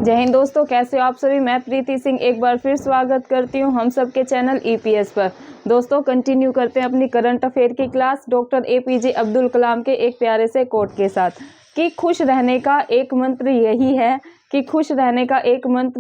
जय हिंद दोस्तों, कैसे हो आप सभी। मैं प्रीति सिंह एक बार फिर स्वागत करती हूं हम सबके चैनल ईपीएस पर। दोस्तों कंटिन्यू करते हैं अपनी करंट अफेयर की class doctor APJ Abdul Kalam के एक प्यारे से कोट के साथ कि खुश रहने का एक मंत्र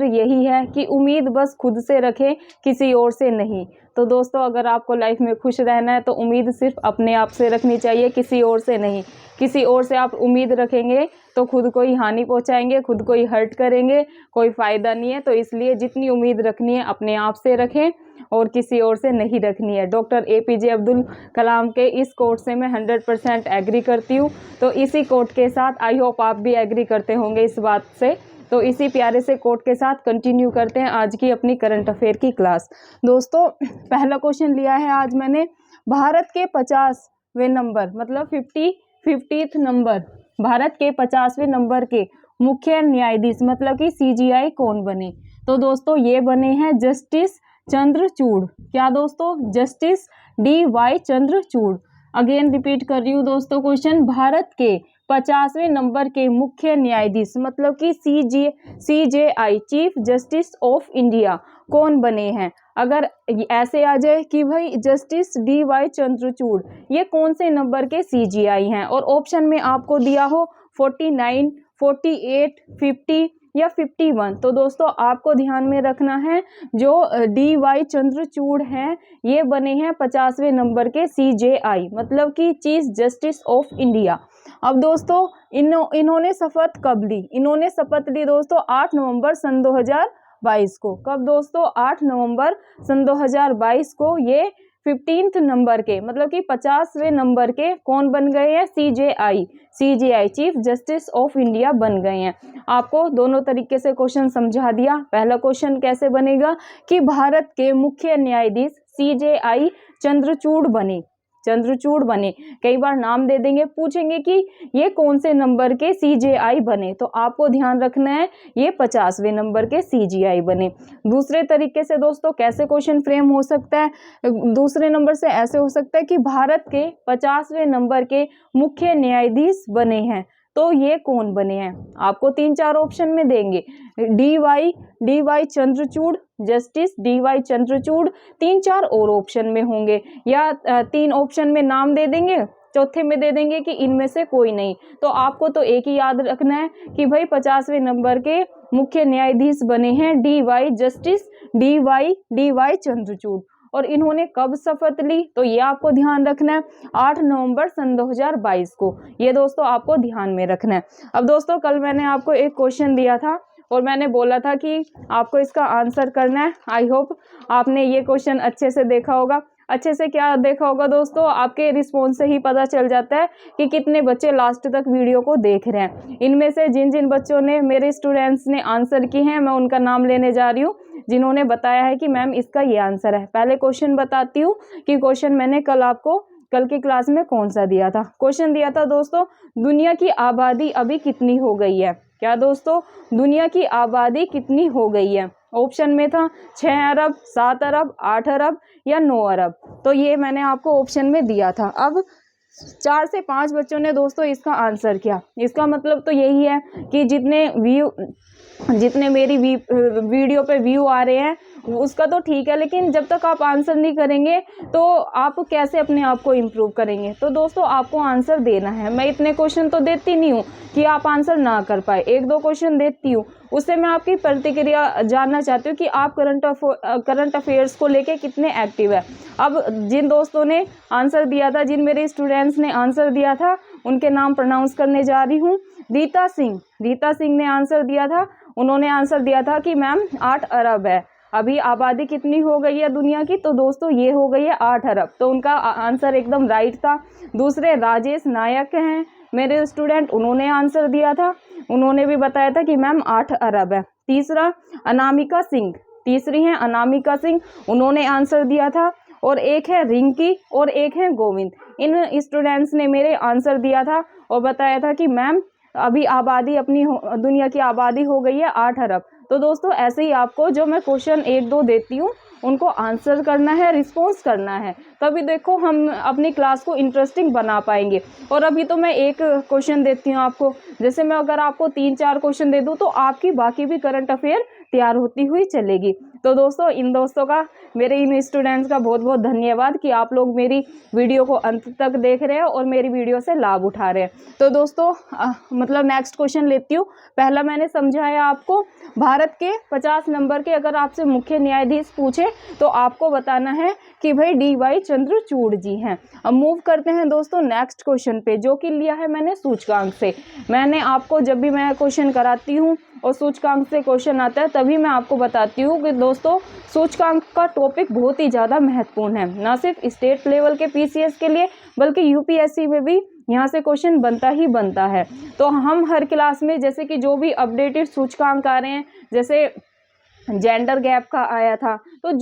यही है कि उम्मीद बस खुद से रखें, किसी और से नहीं। तो दोस्तों अगर आपको लाइफ में खुश रहना है तो उम्मीद सिर्फ अपने आप से रखनी चाहिए, किसी और से नहीं। किसी और से आप उम्मीद रखेंगे तो खुद को ही हानि पहुंचाएंगे, खुद को ही हर्ट करेंगे, कोई फायदा नहीं है। तो इसलिए जितनी उम्मीद रखनी है अपने आप से रखें और किसी और से नहीं रखनी है। डॉक्टर एपीजे अब्दुल कलाम के इस कोट से मैं 100% एग्री करती हूँ। तो इसी कोट के साथ आई होप आप भी एग्री करते होंगे इस बात से। तो इसी प्यारे से कोट के साथ कंटिन्यू करते हैं आज की अपनी करंट अफेयर की क्लास। दोस्तों पहला क्वेश्चन लिया है आज मैंने, भारत के 50वें नंबर मतलब 50th नंबर, भारत के 50वें नंबर के मुख्य न्यायाधीश मतलब कि सीजीआई कौन बने। तो दोस्तों ये बने हैं जस्टिस चंद्रचूड़। क्या दोस्तों? Justice DY Chandrachud. Again repeat कर रही हूँ दोस्तों क्वेश्चन, भारत के 50वें नंबर के मुख्य न्यायाधीश मतलब कि CJI chief justice of India कौन बने हैं। अगर ऐसे आ जाए कि भाई जस्टिस DY चंद्रचूड़ ये कौन से नंबर के CJI हैं और ऑप्शन में आपको दिया हो 49, 48, 50 या 51, तो दोस्तों आपको ध्यान में रखना है जो DY चंद्रचूड़ हैं ये बने हैं 50वें नंबर के CJI मतलब कि चीफ जस्टिस ऑफ इंडिया। अब दोस्तों इन्होंने शपथ कब ली? इन्होंने शपथ ली दोस्तों 8 नवंबर सन 2022 को। कब दोस्तों? 8 नवंबर सन 2022 को ये 15th नंबर के मतलब कि 50वें नंबर के कौन बन गए हैं? CJI chief justice of India बन गए हैं। आपको दोनों तरीके से क्वेश्चन समझा दिया। पहला क्वेश्चन कैसे बनेगा कि भारत के मुख्य न्यायाधीश CJI चंद्रचूड़ बने। कई बार नाम दे देंगे, पूछेंगे कि ये कौन से नंबर के CJI बने, तो आपको ध्यान रखना है ये 50वें नंबर के CJI बने। दूसरे तरीके से दोस्तों कैसे क्वेश्चन फ्रेम हो सकता है? दूसरे नंबर से ऐसे हो सकता है कि भारत के 50वें नंबर के मुख्य न्यायाधीश बने हैं, तो ये कौन बने हैं? आपको 3-4 ऑप्शन में देंगे। DY Chandrachud, justice DY Chandrachud, 3-4 और ऑप्शन में होंगे या 3 ऑप्शन में नाम दे देंगे, चौथे में दे देंगे कि इनमें से कोई नहीं। तो आपको तो एक ही याद रखना है कि भाई 50वें नंबर के मुख्य न्यायाधीश बने हैं जस्टिस DY चंद्रचूड़। और इन्होंने कब शपथ ली? तो ये आपको ध्यान रखना है 8 नवंबर सन 2022 को। ये दोस्तों आपको ध्यान में रखना है। अब दोस्तों कल मैंने आपको एक क्वेश्चन दिया था और मैंने बोला था कि आपको इसका आंसर करना है। आई होप आपने ये क्वेश्चन अच्छे से देखा होगा। अच्छे से क्या देखा होगा दोस्तों? आपके रिस्पॉन्स से ही पता चल जाता है कि कितने बच्चे लास्ट तक वीडियो को देख रहे हैं। इनमें से जिन बच्चों ने, मेरे स्टूडेंट्स ने आंसर की हैं, मैं उनका नाम लेने जा रही हूँ जिन्होंने बताया है कि मैम इसका ये आंसर है। पहले क्वेश्चन बताती हूँ कि क्वेश्चन मैंने कल की क्लास में कौन सा दिया था। क्वेश्चन दिया था दोस्तों, दुनिया की आबादी अभी कितनी हो गई है? क्या दोस्तों? दुनिया की आबादी कितनी हो गई है? ऑप्शन में था 6 अरब, 7 अरब, 8 अरब या 9 अरब। तो ये मैंने आपको ऑप्शन में दिया था। अब 4 से 5 बच्चों ने दोस्तों इसका आंसर किया। इसका मतलब तो यही है कि जितने मेरी वीडियो पे व्यू आ रहे हैं उसका तो ठीक है, लेकिन जब तक आप आंसर नहीं करेंगे तो आप कैसे अपने आप को इम्प्रूव करेंगे? तो दोस्तों आपको आंसर देना है। मैं इतने क्वेश्चन तो देती नहीं हूँ कि आप आंसर ना कर पाए, 1-2 क्वेश्चन देती हूँ, उससे मैं आपकी प्रतिक्रिया जानना चाहती हूँ कि आप करंट अफेयर्स को लेके कितने एक्टिव है। अब जिन दोस्तों ने आंसर दिया था, जिन मेरे स्टूडेंट्स ने आंसर दिया था, उनके नाम प्रोनाउंस करने जा रही हूँ। रीता सिंह ने आंसर दिया था। उन्होंने आंसर दिया था कि मैम 8 अरब है। अभी आबादी कितनी हो गई है दुनिया की? तो दोस्तों ये हो गई है 8 अरब। तो उनका आंसर एकदम राइट था। दूसरे राजेश नायक हैं मेरे स्टूडेंट, उन्होंने आंसर दिया था। उन्होंने भी बताया था कि मैम 8 अरब है। तीसरी हैं अनामिका सिंह, उन्होंने आंसर दिया था। और एक है रिंकी और एक है गोविंद। इन स्टूडेंट्स ने मेरे आंसर दिया था और बताया था कि मैम अभी आबादी दुनिया की आबादी हो गई है 8 अरब। तो दोस्तों ऐसे ही आपको जो मैं क्वेश्चन 1-2 देती हूँ उनको आंसर करना है, रिस्पॉन्स करना है, तभी देखो हम अपनी क्लास को इंटरेस्टिंग बना पाएंगे। और अभी तो मैं एक क्वेश्चन देती हूँ आपको, जैसे मैं अगर आपको 3-4 क्वेश्चन दे दूँ तो आपकी बाकी भी करंट अफेयर तैयार होती हुई चलेगी। तो दोस्तों, इन दोस्तों का, मेरे इन स्टूडेंट्स का बहुत बहुत धन्यवाद कि आप लोग मेरी वीडियो को अंत तक देख रहे हैं और मेरी वीडियो से लाभ उठा रहे हैं। तो दोस्तों मतलब नेक्स्ट क्वेश्चन लेती हूँ। पहला मैंने समझाया आपको, भारत के 50 नंबर के अगर आपसे मुख्य न्यायाधीश पूछे तो आपको बताना है कि भाई DY चंद्रचूड़ जी हैं। अब मूव करते हैं दोस्तों नेक्स्ट क्वेश्चन पे, जो कि लिया है मैंने सूचकांक से। मैंने आपको जब भी मैं क्वेश्चन कराती हूँ और सूचकांक से क्वेश्चन आता है तभी मैं आपको बताती हूँ कि दोस्तों सूचकांक का टॉपिक बहुत ही ज़्यादा महत्वपूर्ण है, ना सिर्फ स्टेट लेवल के PCS के लिए बल्कि UPSC में भी यहाँ से क्वेश्चन बनता ही बनता है। तो हम हर क्लास में जैसे कि जो भी अपडेटेड सूचकांक आ रहे हैं, जैसे जेंडर गैप का आया था, तो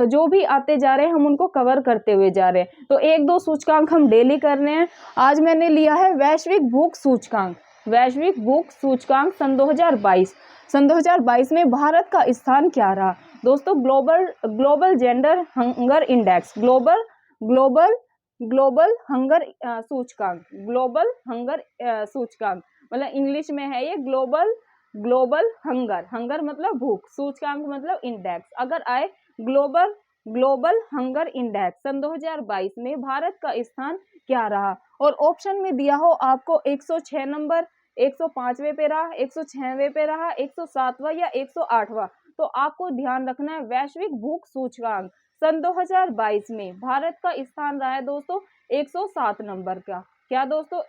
जो भी आते जा रहे हैं हम उनको कवर करते हुए जा रहे हैं। तो 1-2 सूचकांक हम डेली कर रहे हैं। आज मैंने लिया है वैश्विक भूख सूचकांक। वैश्विक भूख सूचकांक सन 2022। सन 2022 में भारत का स्थान क्या रहा दोस्तों? Global gender hunger index, global hunger सूचकांक, ग्लोबल हंगर सूचकांक, मतलब इंग्लिश में है ये ग्लोबल हंगर मतलब भूख, सूचकांक मतलब इंडेक्स। अगर आए ग्लोबल हंगर इंडेक्स सन 2022 में भारत का स्थान क्या रहा? और ऑप्शन में दिया हो आपको 106 नंबर, 105वें पे रहा, 106वें पे रहा, 107वां या 108वां। तो आपको ध्यान रखना है वैश्विक भूख सूचकांक सन 2022 में भारत का स्थान रहा है दोस्तों 107 नंबर का। क्या दोस्तों?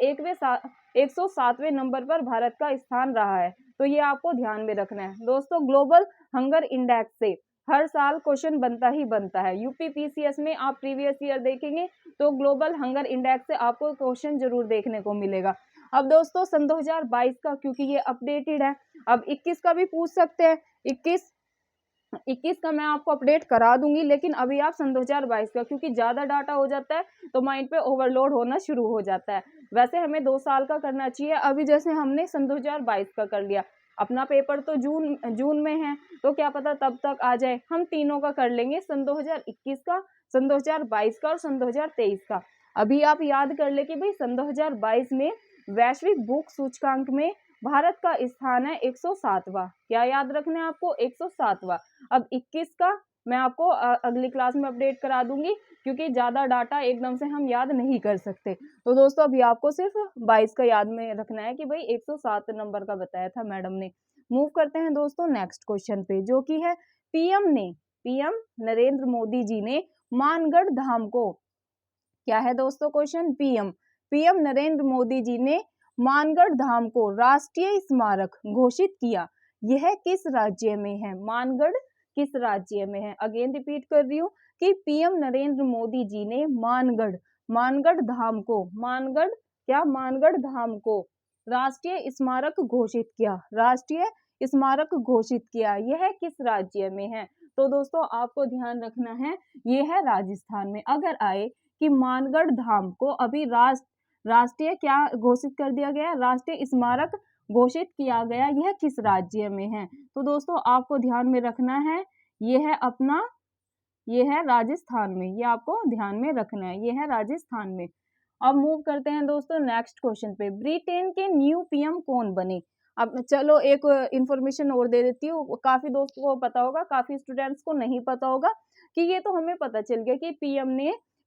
107वें नंबर पर भारत का स्थान रहा है। तो ये आपको ध्यान में रखना है दोस्तों। ग्लोबल हंगर इंडेक्स से हर साल क्वेश्चन बनता ही बनता है। यूपी PCS में आप प्रीवियस ईयर देखेंगे तो ग्लोबल हंगर इंडेक्स से आपको क्वेश्चन जरूर देखने को मिलेगा। अब दोस्तों सन 2022 का, क्योंकि ये अपडेटेड है, अब 21 का भी पूछ सकते हैं। 21 का मैं आपको अपडेट करा दूंगी, लेकिन अभी आप सन 2022 का, क्योंकि ज़्यादा डाटा हो जाता है तो माइंड पे ओवरलोड होना शुरू हो जाता है। वैसे हमें 2 साल का करना चाहिए। अभी जैसे हमने सन 2022 का कर लिया, अपना पेपर तो जून में है, तो क्या पता तब तक आ जाए। हम तीनों का कर लेंगे, सन 2021 का, सन 2022 का और सन 2023 का। अभी आप याद कर ले कि भाई सन 2022 में वैश्विक भूख सूचकांक में भारत का स्थान है 107वां। क्या याद रखना है आपको? 107वां। अब 21 का मैं आपको अगली क्लास में अपडेट करा दूंगी, क्योंकि ज़्यादा डाटा एकदम से हम याद नहीं कर सकते। तो दोस्तों अभी आपको सिर्फ 22 का याद में रखना है कि भाई 107 नंबर का बताया था मैडम ने। मूव करते हैं दोस्तों नेक्स्ट क्वेश्चन पे, जो कि है पीएम नरेंद्र मोदी जी ने मानगढ़ धाम को, क्या है दोस्तों क्वेश्चन? पीएम नरेंद्र मोदी जी ने मानगढ़ धाम को राष्ट्रीय स्मारक घोषित किया। यह किस राज्य में है? मानगढ़ किस राज्य में है? अगेन रिपीट कर रही हूँ कि पीएम नरेंद्र मोदी जी ने मानगढ़ धाम को, मानगढ़ धाम को राष्ट्रीय स्मारक घोषित किया। राष्ट्रीय स्मारक घोषित किया, यह किस राज्य में है? तो दोस्तों आपको ध्यान रखना है, यह है राजस्थान में। अगर आए कि मानगढ़ धाम को अभी राष्ट्रीय क्या घोषित कर दिया गया? राष्ट्रीय स्मारक घोषित किया गया, यह किस राज्य में है? तो दोस्तों आपको ध्यान में रखना है, यह है राजस्थान में। ये आपको ध्यान में रखना है, यह है राजस्थान में। अब मूव करते हैं दोस्तों नेक्स्ट क्वेश्चन पे। ब्रिटेन के न्यू PM कौन बने? अब चलो एक इंफॉर्मेशन और दे देती हूँ, काफी दोस्तों को पता होगा, काफी स्टूडेंट्स को नहीं पता होगा कि ये तो हमें पता चल गया कि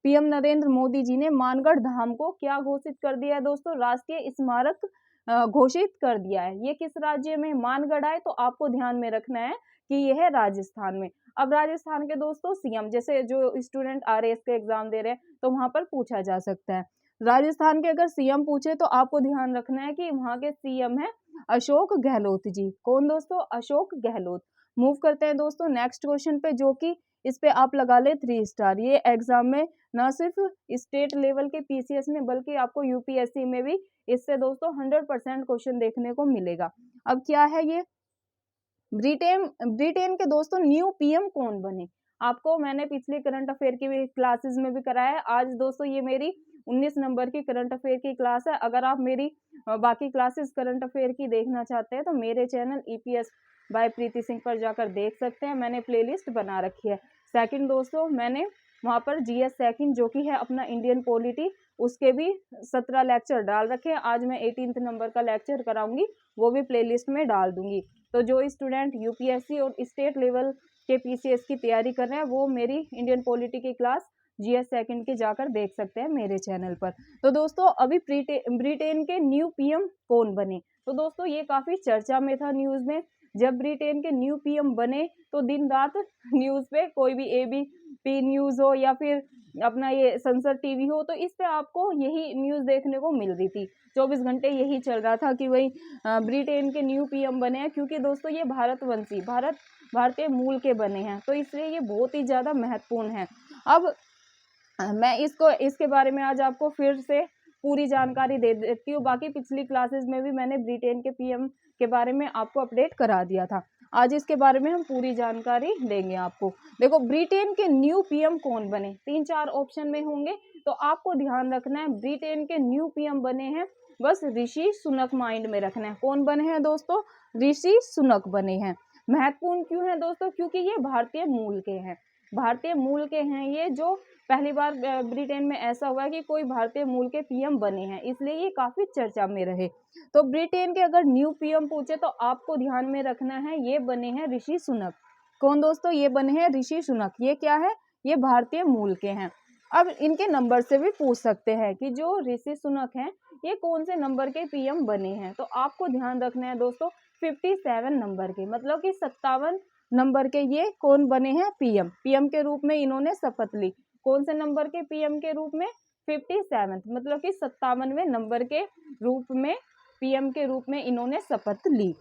पीएम नरेंद्र मोदी जी ने मानगढ़ धाम को क्या घोषित कर दिया है दोस्तों? राष्ट्रीय स्मारक घोषित कर दिया है। ये किस राज्य में मानगढ़ आए? तो आपको ध्यान में रखना है कि यह है राजस्थान में। अब राजस्थान के दोस्तों CM, जैसे जो स्टूडेंट RAS का एग्जाम दे रहे हैं तो वहां पर पूछा जा सकता है। राजस्थान के अगर CM पूछे तो आपको ध्यान रखना है कि वहां के CM है अशोक गहलोत जी। कौन दोस्तों? अशोक गहलोत। मूव करते हैं दोस्तों नेक्स्ट क्वेश्चन पे, जो कि इस पे आप लगा ले 3 स्टार। ये एग्जाम में ना सिर्फ स्टेट लेवल के PCS में बल्कि आपको UPSC में भी इससे दोस्तों 100% क्वेश्चन देखने को मिलेगा। अब क्या है ये? ब्रिटेन के दोस्तों न्यू PM कौन बने? आपको मैंने पिछली करंट अफेयर की क्लासेस में भी कराया है। आज दोस्तों ये मेरी 19 नंबर की करंट अफेयर की क्लास है। अगर आप मेरी बाकी क्लासेस करंट अफेयर की देखना चाहते हैं तो मेरे चैनल EPS बाय प्रीति सिंह पर जाकर देख सकते हैं। मैंने प्लेलिस्ट बना रखी है। सेकंड दोस्तों मैंने वहाँ पर GS सेकंड जो कि है अपना इंडियन पॉलिटी, उसके भी 17 लेक्चर डाल रखे हैं। आज मैं 18th नंबर का लेक्चर कराऊंगी, वो भी प्लेलिस्ट में डाल दूंगी। तो जो स्टूडेंट यूपीएससी और स्टेट लेवल के पीसीएस की तैयारी कर रहे हैं वो मेरी इंडियन पॉलिटी की क्लास GS सेकंड की जाकर देख सकते हैं मेरे चैनल पर। तो दोस्तों अभी ब्रिटेन के न्यू पीएम कौन बने, तो दोस्तों ये काफ़ी चर्चा में था न्यूज़ में। जब ब्रिटेन के न्यू पीएम बने तो दिन रात न्यूज़ पे कोई भी एबीपी न्यूज़ हो या फिर अपना ये संसद टीवी हो, तो इस पे आपको यही न्यूज़ देखने को मिल रही थी। 24 घंटे यही चल रहा था कि भाई ब्रिटेन के न्यू पीएम बने हैं, क्योंकि दोस्तों ये भारतवंशी भारतीय मूल के बने हैं, तो इसलिए ये बहुत ही ज़्यादा महत्वपूर्ण है। अब मैं इसके बारे में आज आपको फिर से पूरी जानकारी दे देती हूँ। बाकी पिछली क्लासेस में भी मैंने ब्रिटेन के पीएम के बारे में आपको अपडेट करा दिया था। आज इसके बारे में हम पूरी जानकारी देंगे आपको। देखो ब्रिटेन के न्यू पीएम कौन बने, 3-4 ऑप्शन में होंगे, तो आपको ध्यान रखना है ब्रिटेन के न्यू पीएम बने हैं, बस ऋषि सुनक माइंड में रखना है। कौन बने हैं दोस्तों, ऋषि सुनक बने हैं। महत्वपूर्ण क्यों है दोस्तों, क्योंकि ये भारतीय मूल के हैं, भारतीय मूल के हैं ये, जो पहली बार ब्रिटेन में ऐसा हुआ कि कोई भारतीय मूल के पीएम बने हैं, इसलिए ये काफ़ी चर्चा में रहे। तो ब्रिटेन के अगर न्यू पीएम पूछे तो आपको ध्यान में रखना है ये बने हैं ऋषि सुनक। कौन दोस्तों, ये बने हैं ऋषि सुनक। ये क्या है, ये भारतीय मूल के हैं। अब इनके नंबर से भी पूछ सकते हैं कि जो ऋषि सुनक हैं ये कौन से नंबर के पीएम बने हैं, तो आपको ध्यान रखना है दोस्तों 57 नंबर के, मतलब कि 57 नंबर के ये कौन बने हैं, पीएम के रूप में इन्होंने शपथ ली। कौन से नंबर के पीएम के रूप में, 57, मतलब कि 57वें नंबर के रूप में पीएम के रूप में इन्होंने शपथ ली।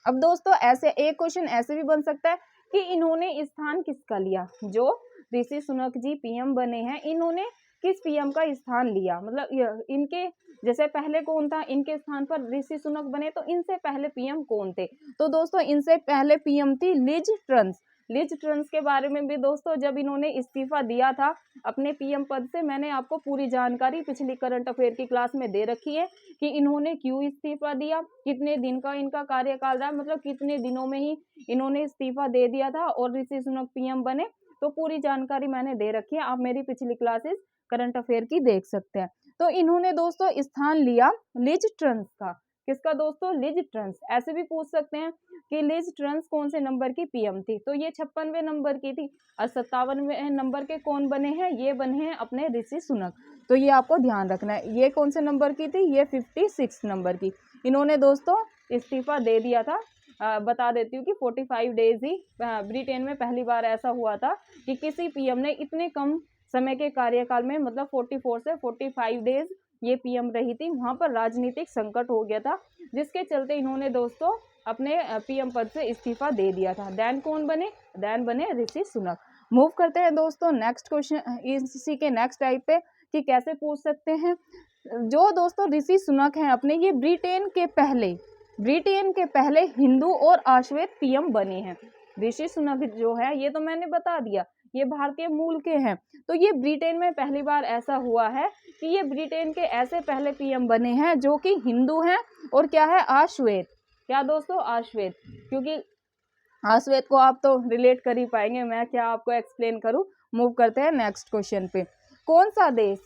अब दोस्तों ऐसे एक क्वेश्चन ऐसे भी बन सकता है कि इन्होंने स्थान किसका लिया, जो ऋषि सुनक जी पीएम बने हैं इन्होंने किस पीएम का स्थान लिया, मतलब इनके जैसे पहले कौन था, इनके स्थान पर ऋषि सुनक बने, तो इनसे पहले पीएम कौन थे, तो दोस्तों इनसे पहले पीएम थी लिज ट्रस। लिज ट्रस के बारे में भी दोस्तों जब इन्होंने इस्तीफा दिया था अपने पीएम पद से, मैंने आपको पूरी जानकारी पिछली करंट अफेयर की क्लास में दे रखी है कि इन्होंने क्यों इस्तीफा दिया, कितने दिन का इनका कार्यकाल रहा, मतलब कितने दिनों में ही इन्होंने इस्तीफा दे दिया था और ऋषि सुनक पीएम बने, तो पूरी जानकारी मैंने दे रखी है। आप मेरी पिछली क्लासेस करंट अफेयर की देख सकते हैं। तो इन्होंने दोस्तों स्थान लिया लिज ट्रस का। किसका दोस्तों, लिज ट्रस। ऐसे भी पूछ सकते हैं कि लिज ट्रस कौन से नंबर की पीएम थी, तो ये 56वें नंबर की थी, और 57वें नंबर के कौन बने हैं, ये बने हैं अपने ऋषि सुनक। तो ये आपको ध्यान रखना है। ये कौन से नंबर की थी, ये 56 नंबर की। इन्होंने दोस्तों इस्तीफा दे दिया था। बता देती हूँ कि 45 डेज ही ब्रिटेन में पहली बार ऐसा हुआ था कि किसी पीएम ने इतने कम समय के कार्यकाल में, मतलब 44 से 45 डेज ये पीएम रही थी, वहाँ पर राजनीतिक संकट हो गया था, जिसके चलते इन्होंने दोस्तों अपने पीएम पद से इस्तीफा दे दिया था। देन कौन बने, देन बने ऋषि सुनक। मूव करते हैं दोस्तों नेक्स्ट क्वेश्चन, इसी के नेक्स्ट टाइप पे कि कैसे पूछ सकते हैं। जो दोस्तों ऋषि सुनक हैं अपने, ये ब्रिटेन के पहले हिंदू और आश्वेत पीएम बने हैं। ऋषि सुनक जो है ये तो मैंने बता दिया, ये भारतीय मूल के हैं। तो ये ब्रिटेन में पहली बार ऐसा हुआ है कि ये ब्रिटेन के ऐसे पहले पीएम बने हैं जो कि हिंदू हैं और क्या है, आश्वेत। क्या दोस्तों, आश्वेत। क्योंकि आश्वेत को आप तो रिलेट कर ही पाएंगे, मैं क्या आपको एक्सप्लेन करूं। मूव करते हैं नेक्स्ट क्वेश्चन पे। कौन सा देश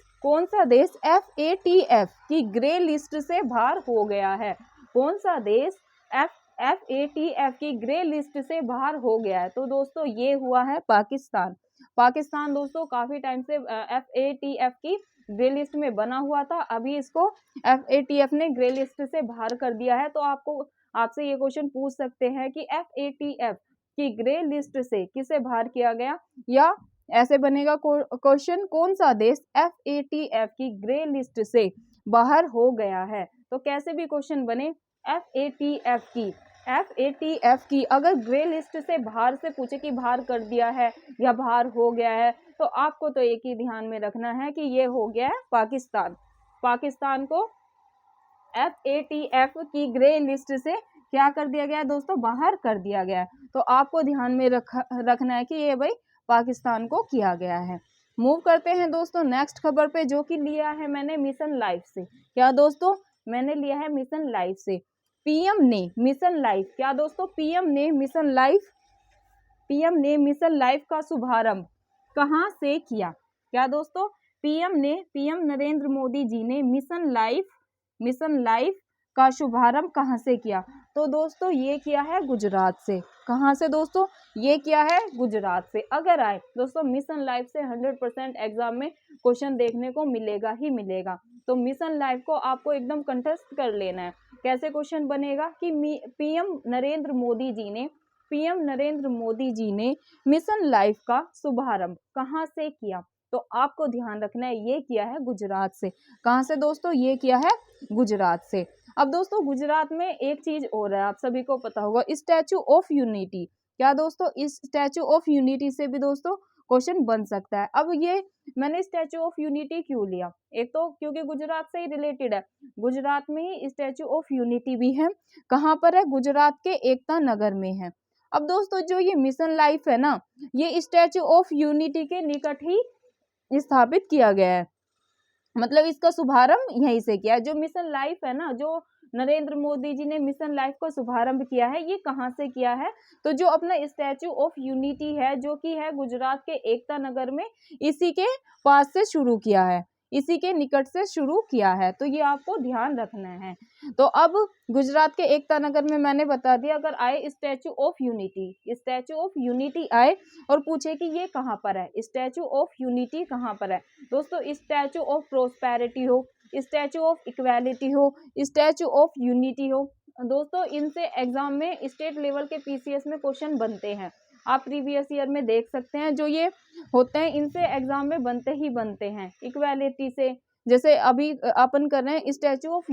FATF की ग्रे लिस्ट से बाहर हो गया है, कौन सा देश FATF की ग्रे लिस्ट से बाहर हो गया है, तो दोस्तों ये हुआ है पाकिस्तान दोस्तों काफी टाइम से FATF की ग्रे लिस्ट में बना हुआ था, अभी इसको FATF ने ग्रे लिस्ट से बाहर कर दिया है। तो आपसे ये क्वेश्चन पूछ सकते हैं कि FATF की ग्रे लिस्ट से किसे बाहर किया गया, या ऐसे बनेगा क्वेश्चन, कौन सा देश FATF की ग्रे लिस्ट से बाहर हो गया है। तो कैसे भी क्वेश्चन बने, FATF की अगर ग्रे लिस्ट से बाहर से पूछे कि बाहर कर दिया है या बाहर हो गया है, तो आपको तो एक ही ध्यान में रखना है कि ये हो गया है पाकिस्तान को FATF की ग्रे लिस्ट से क्या कर दिया गया है दोस्तों, बाहर कर दिया गया है। तो आपको ध्यान में रखना है कि ये भाई पाकिस्तान को किया गया है। मूव करते हैं दोस्तों नेक्स्ट खबर पे, जो कि लिया है मैंने मिशन लाइफ से। क्या दोस्तों, मैंने लिया है मिशन लाइफ से। पीएम ने मिशन लाइफ, क्या दोस्तों, पीएम ने मिशन लाइफ पीएम ने मिशन लाइफ का शुभारंभ कहाँ से किया? क्या दोस्तों? पीएम नरेंद्र मोदी जी ने मिशन लाइफ का शुभारंभ कहाँ से किया? तो दोस्तों ये किया है गुजरात से। कहाँ से दोस्तों? ये किया है गुजरात से। अगर आए दोस्तों मिशन लाइफ से 100% एग्जाम में क्वेश्चन देखने को मिलेगा ही मिलेगा। तो मिशन लाइफ को आपको एकदम कंठस्थ कर लेना है। कैसे क्वेश्चन बनेगा कि पीएम नरेंद्र मोदी जी ने मिशन लाइफ का शुभारंभ कहाँ से किया? तो आपको ध्यान रखना है ये किया है गुजरात से। कहाँ से दोस्तों? ये किया है गुजरात से। अब दोस्तों गुजरात में एक चीज और है, आप सभी को पता होगा, स्टैचू ऑफ यूनिटी। क्या दोस्तों? इस स्टैचू ऑफ यूनिटी से भी दोस्तों क्वेश्चन बन सकता है। अब ये मैंने स्टैचू ऑफ यूनिटी क्यों लिया? एक तो क्योंकि गुजरात से ही रिलेटेड है, गुजरात में ही स्टैचू ऑफ यूनिटी भी है। कहाँ पर है? गुजरात के एकता नगर में है। अब दोस्तों जो ये मिशन लाइफ है ना, ये स्टैचू ऑफ यूनिटी के निकट ही स्थापित किया गया है। मतलब इसका शुभारंभ यहीं से किया है। जो मिशन लाइफ है ना, जो नरेंद्र मोदी जी ने मिशन लाइफ का शुभारंभ किया है, ये कहाँ से किया है? तो जो अपना स्टैचू ऑफ यूनिटी है, जो कि है गुजरात के एकता नगर में, इसी के पास से शुरू किया है, इसी के निकट से शुरू किया है। तो ये आपको ध्यान रखना है। तो अब गुजरात के एकता नगर में मैंने बता दिया। अगर आए स्टैचू ऑफ यूनिटी आए और पूछे कि ये कहाँ पर है, स्टैचू ऑफ यूनिटी कहाँ पर है? दोस्तों स्टैचू ऑफ प्रोस्पेरिटी हो, स्टैचू ऑफ इक्वालिटी हो, स्टैचू ऑफ यूनिटी हो, दोस्तों इनसे एग्जाम में स्टेट लेवल के पीसीएस में क्वेश्चन बनते हैं। आप प्रीवियस ईयर में देख सकते हैं, जो ये होते हैं इनसे एग्जाम में बनते ही बनते हैं। इक्वालिटी से, जैसे अभी अपन कर रहे हैं स्टैचू ऑफ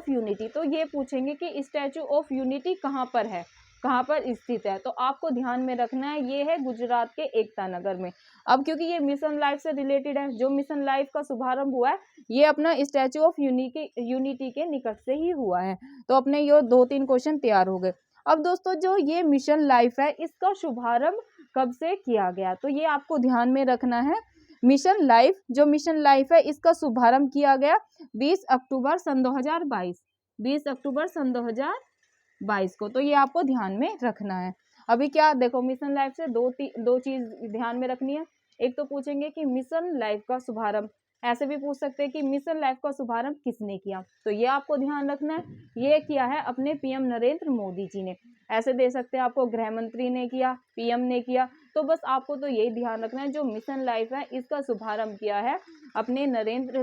यूनिटी, तो ये पूछेंगे कि स्टैचू ऑफ यूनिटी कहाँ पर है, कहाँ पर स्थित है। तो आपको ध्यान में रखना है ये है गुजरात के एकता नगर में। अब क्योंकि ये मिशन लाइफ से रिलेटेड है, जो मिशन लाइफ का शुभारंभ हुआ है ये अपना स्टैचू ऑफ यूनिटी के निकट से ही हुआ है। तो अपने ये 2-3 क्वेश्चन तैयार हो गए। अब दोस्तों जो ये मिशन लाइफ है इसका शुभारंभ कब से किया गया? तो ये आपको ध्यान में रखना है। मिशन लाइफ है इसका शुभारंभ किया गया 20 अक्टूबर सन 2022 को। तो ये आपको ध्यान में रखना है। अभी क्या देखो, मिशन लाइफ से दो चीज ध्यान में रखनी है। एक तो पूछेंगे कि मिशन लाइफ का शुभारंभ, ऐसे भी पूछ सकते हैं कि मिशन लाइफ का शुभारंभ किसने किया? तो ये आपको ध्यान रखना है, ये किया है अपने पीएम नरेंद्र मोदी जी ने। ऐसे दे सकते हैं आपको गृह मंत्री ने किया, पीएम ने किया। तो बस आपको तो यही ध्यान रखना है, जो मिशन लाइफ है इसका शुभारंभ किया है अपने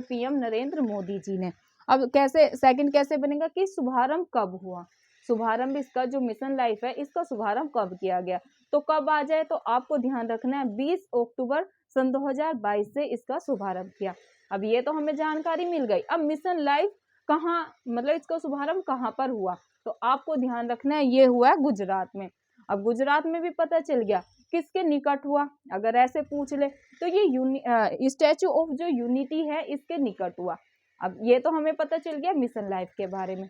पीएम नरेंद्र मोदी जी ने। अब कैसे सेकंड कैसे बनेगा कि शुभारंभ कब हुआ? शुभारंभ इसका जो मिशन लाइफ है इसका शुभारंभ कब किया गया? तो कब आ जाए तो आपको ध्यान रखना है 20 अक्टूबर सन 2022 से इसका शुभारंभ किया। अब ये तो हमें जानकारी मिल गई। अब मिशन लाइफ कहाँ, मतलब इसका शुभारंभ कहाँ पर हुआ? तो आपको ध्यान रखना है ये हुआ है गुजरात में। अब गुजरात में भी पता चल गया किसके निकट हुआ। अगर ऐसे पूछ ले तो ये स्टैचू ऑफ जो यूनिटी है इसके निकट हुआ। अब ये तो हमें पता चल गया मिशन लाइफ के बारे में।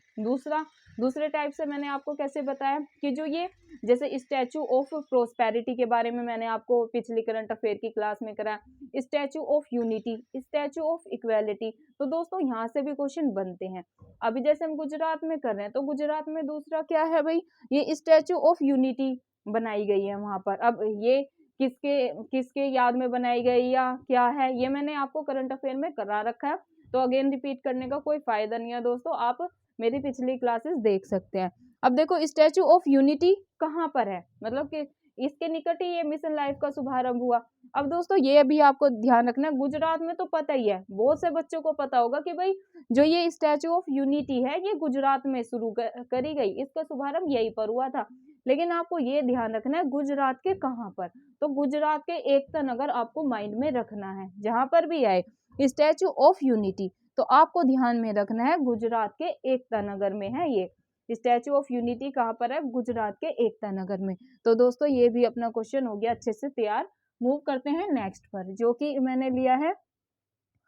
दूसरे टाइप से मैंने आपको कैसे बताया कि जो ये जैसे स्टैचू ऑफ प्रोस्पेरिटी के बारे में मैंने आपको पिछली करंट अफेयर की क्लास में कराया, statue of unity, statue of equality. तो दोस्तों यहाँ से भी क्वेश्चन बनते हैं। अभी जैसे हम गुजरात में कर रहे हैं तो गुजरात में दूसरा क्या है भाई, ये स्टैचू ऑफ यूनिटी बनाई गई है वहां पर। अब ये किसके याद में बनाई गई या क्या है, ये मैंने आपको करंट अफेयर में करा रखा है। तो अगेन रिपीट करने का कोई फायदा नहीं है दोस्तों, आप मेरी पिछली क्लासेस देख सकते हैं। अब देखो स्टैचू ऑफ यूनिटी कहाँ पर है, मतलब कि इसके निकट ही ये मिशन लाइफ का शुभारंभ हुआ। अब दोस्तों ये भी आपको ध्यान रखना है, गुजरात में तो पता ही है, बहुत से बच्चों को पता होगा कि भाई जो ये स्टैचू ऑफ यूनिटी है ये गुजरात में शुरू करी गई, इसका शुभारंभ यहीं पर हुआ था। लेकिन आपको ये ध्यान रखना है गुजरात के कहाँ पर, तो गुजरात के एकता नगर आपको माइंड में रखना है। जहां पर भी आए स्टैचू ऑफ यूनिटी तो आपको ध्यान में रखना है गुजरात के एकता नगर में है ये स्टैचू ऑफ यूनिटी। कहाँ पर है? गुजरात के एकता नगर में। तो दोस्तों ये भी अपना क्वेश्चन हो गया अच्छे से तैयार। मूव करते हैं नेक्स्ट पर, जो कि मैंने लिया है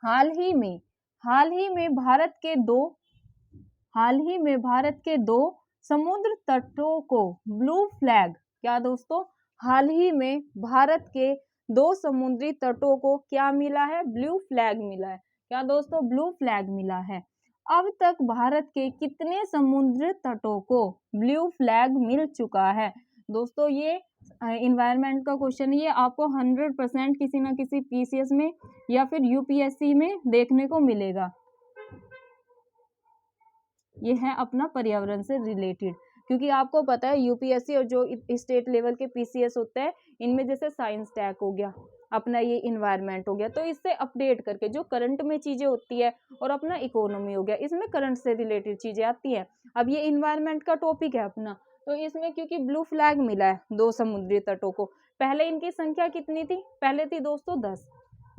हाल ही में भारत के दो समुद्र तटों को ब्लू फ्लैग, क्या दोस्तों, हाल ही में भारत के 2 समुद्री तटों को क्या मिला है? ब्लू फ्लैग मिला है। क्या दोस्तों? ब्लू फ्लैग मिला है। अब तक भारत के कितने समुद्र तटों को ब्लू फ्लैग मिल चुका है? दोस्तों ये इन्वायरमेंट का क्वेश्चन ये आपको 100% किसी ना किसी पीसीएस में या फिर यूपीएससी में देखने को मिलेगा। ये है अपना पर्यावरण से रिलेटेड, क्योंकि आपको पता है यूपीएससी और जो स्टेट लेवल के पीसीएस होते हैं इनमें जैसे साइंस टैग हो गया, अपना ये इन्वायरमेंट हो गया, तो इससे अपडेट करके जो करंट में चीजें होती है और अपना इकोनॉमी हो गया, इसमें करंट से रिलेटेड चीजें आती हैं। अब ये इन्वायरमेंट का टॉपिक है अपना, तो इसमें क्योंकि ब्लू फ्लैग मिला है 2 समुद्री तटों को, पहले इनकी संख्या कितनी थी, पहले थी दोस्तों 10।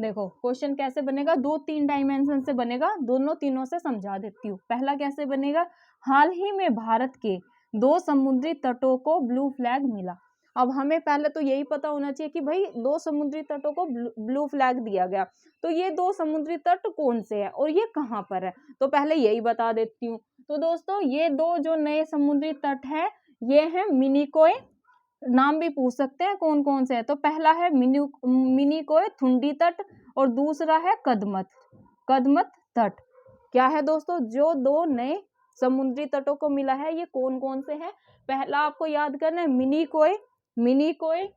देखो क्वेश्चन कैसे बनेगा, 2-3 डायमेंशन से बनेगा, दोनों तीनों से समझा देती हूँ। पहला कैसे बनेगा, हाल ही में भारत के 2 समुद्री तटों को ब्लू फ्लैग मिला। अब हमें पहले तो यही पता होना चाहिए कि भाई 2 समुद्री तटों को ब्लू फ्लैग दिया गया, तो ये 2 समुद्री तट कौन से हैं और ये कहाँ पर है, तो पहले यही बता देती हूँ। तो दोस्तों ये 2 जो नए समुद्री तट है ये है मिनिकोय, नाम भी पूछ सकते हैं कौन कौन से है, तो पहला है मिनिकोय थुंडी तट और दूसरा है कदमत तट। क्या है दोस्तों, जो 2 नए समुद्री तटों को मिला है ये कौन कौन से हैं, पहला आपको याद करना है मिनिकोय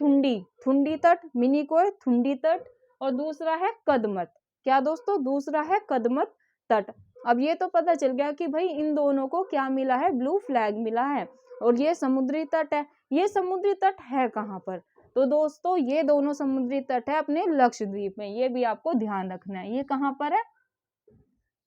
थुंडी तट, मिनिकोय थुंडी तट, और दूसरा है कदमत, क्या दोस्तों, दूसरा है कदमत तट। अब ये तो पता चल गया कि भाई इन दोनों को क्या मिला है, ब्लू फ्लैग मिला है, और ये समुद्री तट है। ये समुद्री तट है कहाँ पर, तो दोस्तों ये दोनों समुद्री तट है अपने लक्षद्वीप में, ये भी आपको ध्यान रखना है। ये कहाँ पर है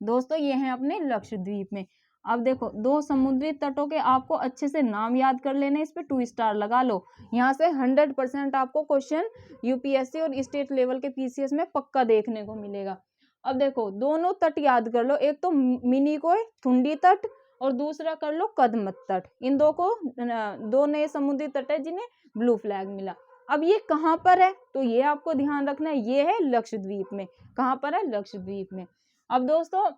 दोस्तों, ये है अपने लक्षद्वीप में। अब देखो 2 समुद्री तटों के आपको अच्छे से नाम याद कर लेने, इस पे 2 स्टार लगा लो, यहाँ से 100% आपको क्वेश्चन यूपीएससी और स्टेट लेवल के पीसीएस में पक्का देखने को मिलेगा। अब देखो दोनों तट याद कर लो, एक तो मिनिकोय थुंडी तट और दूसरा कर लो कदमत तट, इन 2 नए समुद्री तट है जिन्हें ब्लू फ्लैग मिला। अब ये कहाँ पर है, तो ये आपको ध्यान रखना है, ये है लक्षद्वीप में। कहाँ पर है, लक्षद्वीप में। अब दोस्तों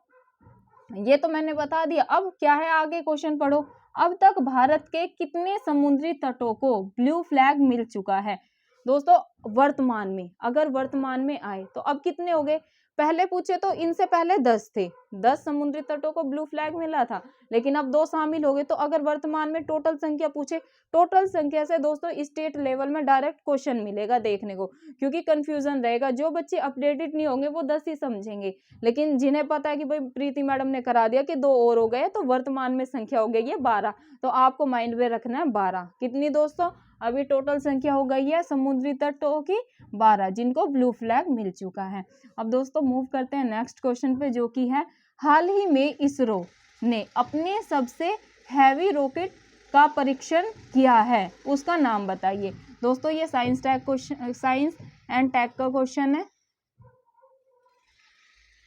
ये तो मैंने बता दिया, अब क्या है आगे क्वेश्चन पढ़ो। अब तक भारत के कितने समुद्री तटों को ब्लू फ्लैग मिल चुका है दोस्तों, वर्तमान में, अगर वर्तमान में आए तो अब कितने हो गए, पहले पूछे तो इनसे पहले 10 थे, 10 समुद्री तटों को ब्लू फ्लैग मिला था, लेकिन अब 2 शामिल हो गए, तो अगर वर्तमान में टोटल संख्या पूछे, टोटल संख्या से दोस्तों स्टेट लेवल में डायरेक्ट क्वेश्चन मिलेगा देखने को, क्योंकि कंफ्यूजन रहेगा, जो बच्चे अपडेटेड नहीं होंगे वो 10 ही समझेंगे, लेकिन जिन्हें पता है कि भाई प्रीति मैडम ने करा दिया कि 2 और हो गए, तो वर्तमान में संख्या हो गई है 12, तो आपको माइंड में रखना है 12। कितनी दोस्तों, अभी टोटल संख्या हो गई है समुद्री तटों की 12 जिनको ब्लू फ्लैग मिल चुका है। अब दोस्तों मूव करते हैं नेक्स्ट क्वेश्चन पे, जो कि है हाल ही में इसरो ने अपने सबसे हैवी रॉकेट का परीक्षण किया है, उसका नाम बताइए। दोस्तों ये साइंस एंड टेक का क्वेश्चन है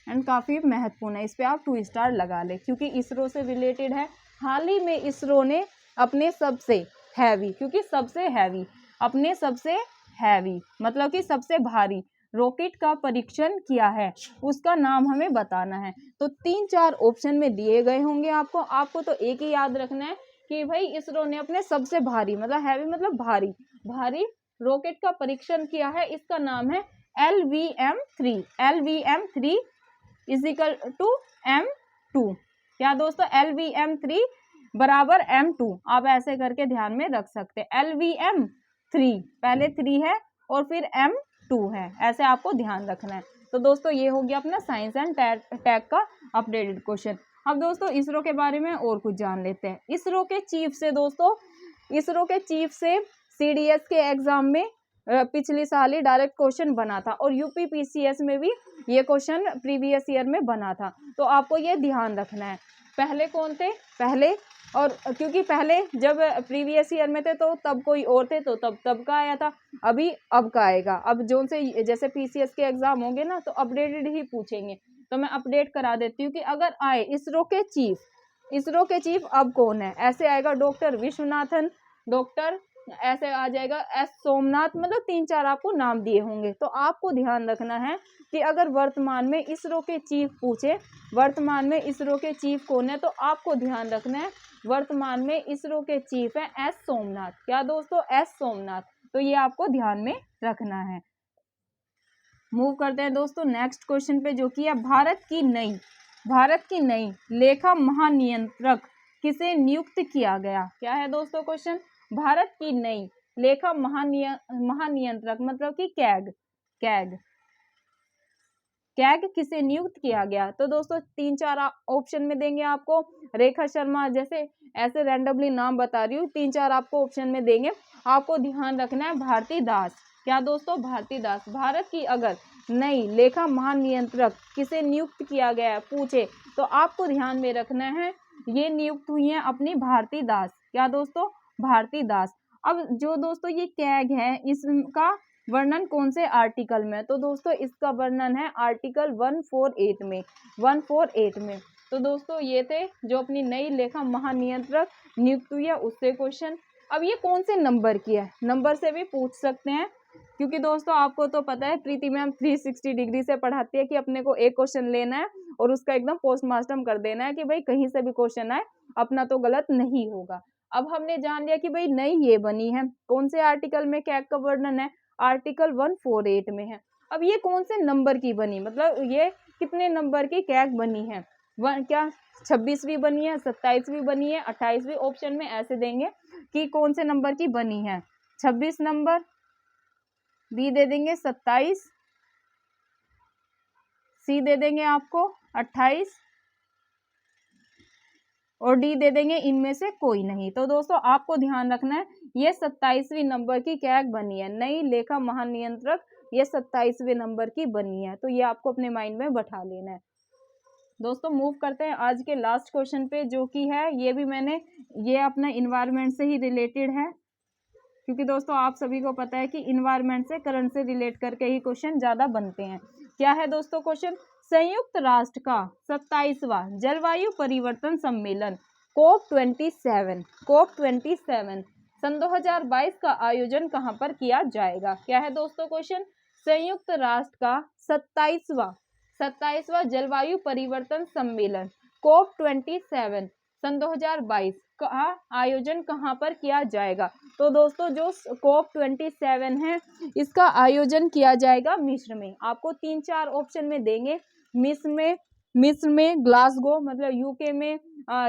एंड काफी महत्वपूर्ण है, इस पे आप 2 स्टार लगा ले, क्योंकि इसरो से रिलेटेड है। हाल ही में इसरो ने अपने सबसे हैवी, क्योंकि सबसे हैवी, अपने सबसे हैवी मतलब कि सबसे भारी रॉकेट का परीक्षण किया है, उसका नाम हमें बताना है। तो 3-4 ऑप्शन में दिए गए होंगे आपको तो एक ही याद रखना है कि भाई इसरो ने अपने सबसे भारी मतलब हैवी मतलब भारी रॉकेट का परीक्षण किया है, इसका नाम है LVM-3 इजिकल टू M2। क्या दोस्तों, LVM-3 बराबर M2, आप ऐसे करके ध्यान में रख सकते हैं। LVM-3 पहले 3 है और फिर M2 है, ऐसे आपको ध्यान रखना है। तो दोस्तों ये हो गया अपना साइंस एंड टेक का अपडेटेड क्वेश्चन। अब दोस्तों इसरो के बारे में और कुछ जान लेते हैं। इसरो के चीफ से CDS के एग्जाम में पिछली साल ही डायरेक्ट क्वेश्चन बना था, और यूपी पीसीएस में भी ये क्वेश्चन प्रीवियस ईयर में बना था, तो आपको ये ध्यान रखना है। पहले कौन थे, पहले, और क्योंकि पहले जब प्रीवियस ईयर में थे तो तब कोई और थे, तो तब का आया था, अभी अब का आएगा। अब जो से जैसे पीसीएस के एग्जाम होंगे ना तो अपडेटेड ही पूछेंगे, तो मैं अपडेट करा देती हूँ कि अगर आए इसरो के चीफ अब कौन है, ऐसे आएगा डॉक्टर विश्वनाथन, डॉक्टर ऐसे आ जाएगा एस सोमनाथ, मतलब 3-4 आपको नाम दिए होंगे। तो आपको ध्यान रखना है कि अगर वर्तमान में इसरो के चीफ पूछे, वर्तमान में इसरो के चीफ कौन है, तो आपको ध्यान रखना है वर्तमान में इसरो के चीफ है एस सोमनाथ। क्या दोस्तों, एस सोमनाथ, तो ये आपको ध्यान में रखना है। मूव करते हैं दोस्तों नेक्स्ट क्वेश्चन पे, जो कि है भारत की नई लेखा महानियंत्रक किसे नियुक्त किया गया। क्या है दोस्तों क्वेश्चन, भारत की नई लेखा महानियंत्रक मतलब कि कैग किसे नियुक्त किया गया? तो दोस्तों 3-4 ऑप्शन में देंगे आपको। रेखा शर्मा, जैसे ऐसे रैंडमली नाम बता रही हूँ, 3-4 आपको ऑप्शन में देंगे। आपको ध्यान रखना है भारती दास। क्या दोस्तों? भारती दास। भारत की अगर नई लेखा महानियंत्रक किसे नियुक्त किया गया है पूछे तो आपको ध्यान में रखना है ये नियुक्त हुई है अपनी भारती दास। क्या दोस्तों? भारती दास। अब जो दोस्तों ये कैग है इसका वर्णन कौन से आर्टिकल में? तो दोस्तों इसका वर्णन है आर्टिकल 148 में। 148 में। तो दोस्तों ये थे जो अपनी नई लेखा महानियंत्रक नियुक्त हुई है उससे क्वेश्चन। अब ये कौन से नंबर की है? नंबर से भी पूछ सकते हैं, क्योंकि दोस्तों आपको तो पता है प्रीति मैम 360 डिग्री से पढ़ाती है कि अपने को एक क्वेश्चन लेना है और उसका एकदम पोस्टमार्टम कर देना है कि भाई कहीं से भी क्वेश्चन आए अपना तो गलत नहीं होगा। अब हमने जान लिया कि भाई नई ये बनी है, कौन से आर्टिकल में कैग का वर्णन है? आर्टिकल 148 में है। अब ये कौन से नंबर की बनी, मतलब ये कितने नंबर की कैग बनी है? क्या 26वीं बनी है, 27वीं बनी है, 28वीं? ऑप्शन में ऐसे देंगे कि कौन से नंबर की बनी है। 26 नंबर, बी दे देंगे 27, सी दे देंगे आपको 28 और डी दे देंगे इनमें से कोई नहीं। तो दोस्तों आपको ध्यान रखना है ये 27वीं नंबर की कैग बनी है, नई लेखा महानियंत्रक ये 27वें नंबर की बनी है। तो ये आपको अपने माइंड में बैठा लेना है। दोस्तों मूव करते हैं आज के लास्ट क्वेश्चन पे, जो कि है ये भी मैंने ये अपना इन्वायरमेंट से ही रिलेटेड है, क्योंकि दोस्तों आप सभी को पता है कि इन्वायरमेंट से करंट से रिलेट करके ही क्वेश्चन ज्यादा बनते हैं। क्या है दोस्तों क्वेश्चन? संयुक्त राष्ट्र का 27वां जलवायु परिवर्तन सम्मेलन COP27 सन 2022 का आयोजन कहां पर किया जाएगा? क्या है दोस्तों क्वेश्चन? संयुक्त राष्ट्र का 27वां जलवायु परिवर्तन सम्मेलन COP27 सन 2022 का आयोजन कहां पर किया जाएगा? तो दोस्तों जो COP27 है इसका आयोजन किया जाएगा मिस्र में। आपको 3-4 ऑप्शन में देंगे। मिस्र में, ग्लासगो मतलब यूके में,